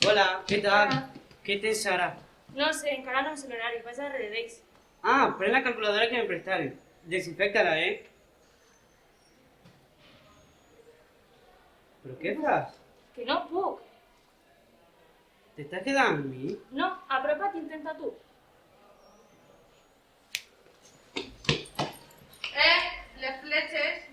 Hola, què tal? Hola. Què tens ara? No sé, encara no sé l'horari, vaig a Redex. Ah, pren la calculadora que me prestaron. Desinfecta-la, ¿Pero qué fas? Que no puc. ¿Te estás quedando amb mi? No, apropa't i intenta tu. Les fletxes.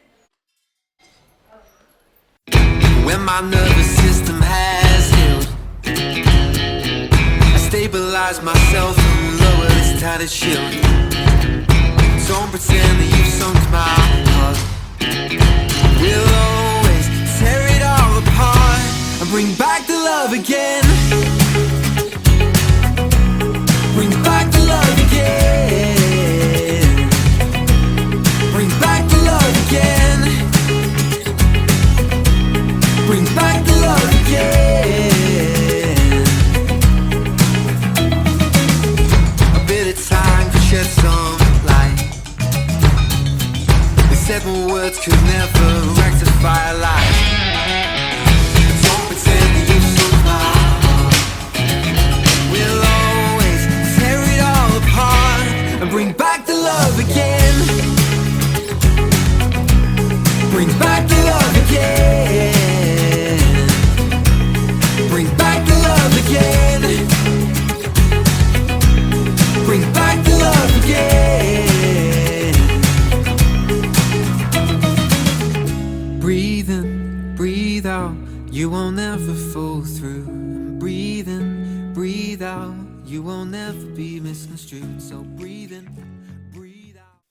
When my nervous system has healed, I stabilize myself and lower this tattered shield. Don't pretend that you've sunk my heart. We'll always tear it all apart and bring back the love again. Bring back the love again. Bring back the love again. Bring back the love again. A bit of time to shed some light. They said more words could never rectify a lie. Don't pretend that you took my heart. We'll always tear it all apart and bring back the love again. Bring back the love again. Bring back the love again. Bring back the love again. Breathe in, breathe out. You won't ever fall through. Breathe in, breathe out. You won't ever be misconstrued. So breathe in, breathe out.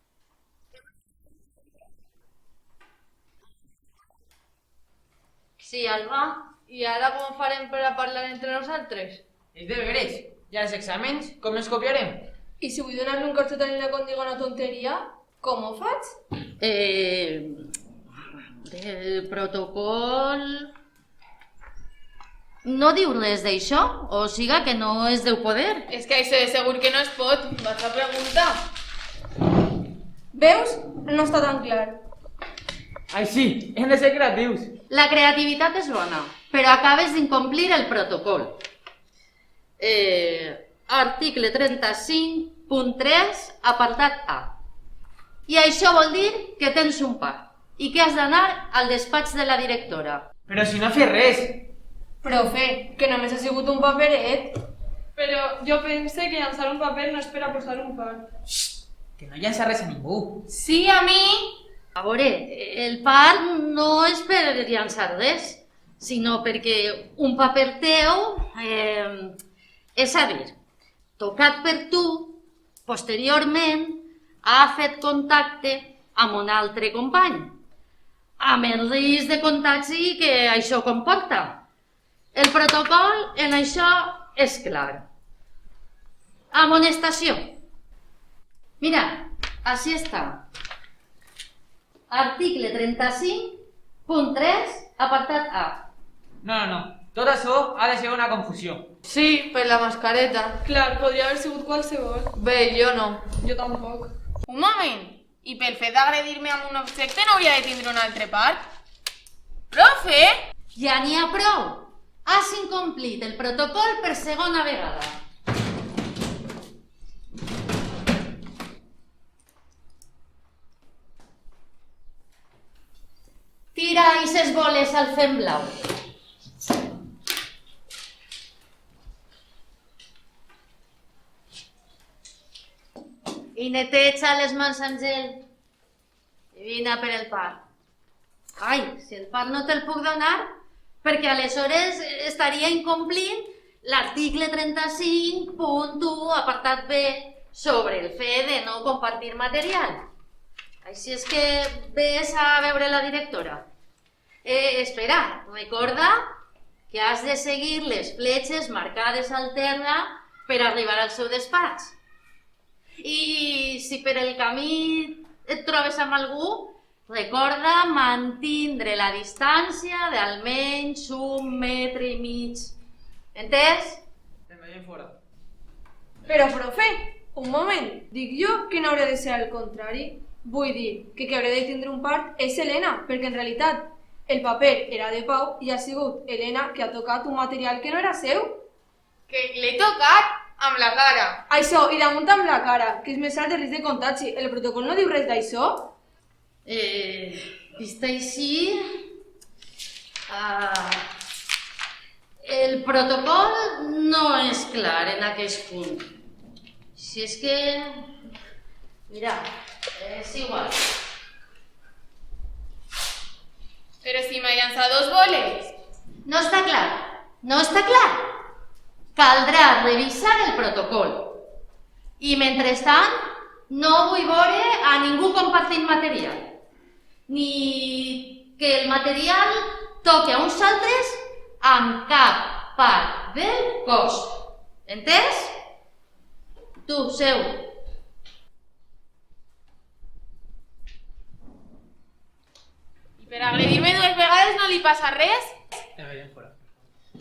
Sí, Alba. I ara com farem per a parlar entre nosaltres? Els deberes i els exàmens, com els copiarem? I si vull donar-li un carxot a la nena quan diga una tonteria, com ho faig? El protocol... No diu res d'això? O siga que no es deu poder? És que això de segur que no es pot. Vas a preguntar. Veus? No està tan clar. Ai sí, hem de ser creatius. La creativitat és bona, però acabes d'incomplir el protocol. Article 35.3, apartat A. I això vol dir que tens un part i que has d'anar al despatx de la directora. Però si no fes res. Profe, que només ha sigut un paperet. Però jo pense que llançar un paper no és per a posar un par. Xxt, que no llança res a ningú. Sí, a mi? A veure, el part no és per llançar res, sinó perquè un paper teu, és a dir, tocat per tu, posteriorment ha fet contacte amb un altre company, amb el risc de contagi que això comporta. El protocol en això és clar. Amonestació. Mira, així està. Article 35.3, apartat A. No. Tot això ha de ser una confusió. Sí, per la mascareta. Clar, podria haver sigut qualsevol. Bé, jo no. Jo tampoc. Un moment, i pel fet d'agredir-me amb un objecte no hauria de tindre un altre part? Profe! Ja n'hi ha prou. Has incomplit el protocol per segona vegada. Tira ixes boles al fem blau. I neteja les mans amb gel. I vine per el part. Ai, si el part no te'l puc donar, perquè aleshores estaria incomplint l'article 35.1, apartat B, sobre el fet de no compartir material. Així és que ves a veure la directora. Espera, recorda que has de seguir les fletxes marcades al terra per arribar al seu despatx. I si per el camí et trobes amb algú, recorda mantindre la distància d'almenys 1,5 metres. Entès? Te'n veiem fora. Però, profe, un moment. Dic jo que no hauria de ser al contrari. Vull dir que haurà de tindre un part és Helena, perquè en realitat El paper era de Pau i ha sigut Helena que ha tocat un material que no era seu. Que l'he tocat amb la cara. Això, i damunt amb la cara, que és més alt de risc de contagi. El protocol no diu res d'això? Vist així... el protocol no és clar en aquest punt. Si és que... Mira, és igual. Però si m'ha llançat 2 boles. No està clar, no està clar. Caldrà revisar el protocol. I mentrestant, no vull veure a ningú compartint material. Ni que el material toque a uns altres amb cap part del cos. Entès? Tu, seu. I per agredir-me 2 vegades no li passa res?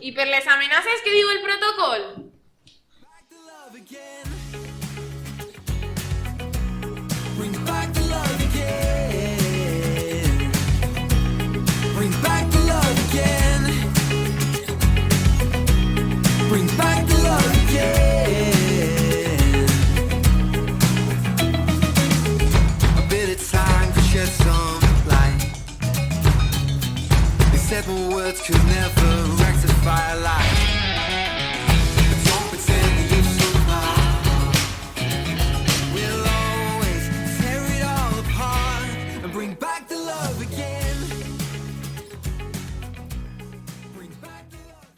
I per les amenaces que diu el protocol? Bring back the love again. Bring back the love again. Bring back the love again. A bit of time to shed some light. They said my words could never rectify a lie.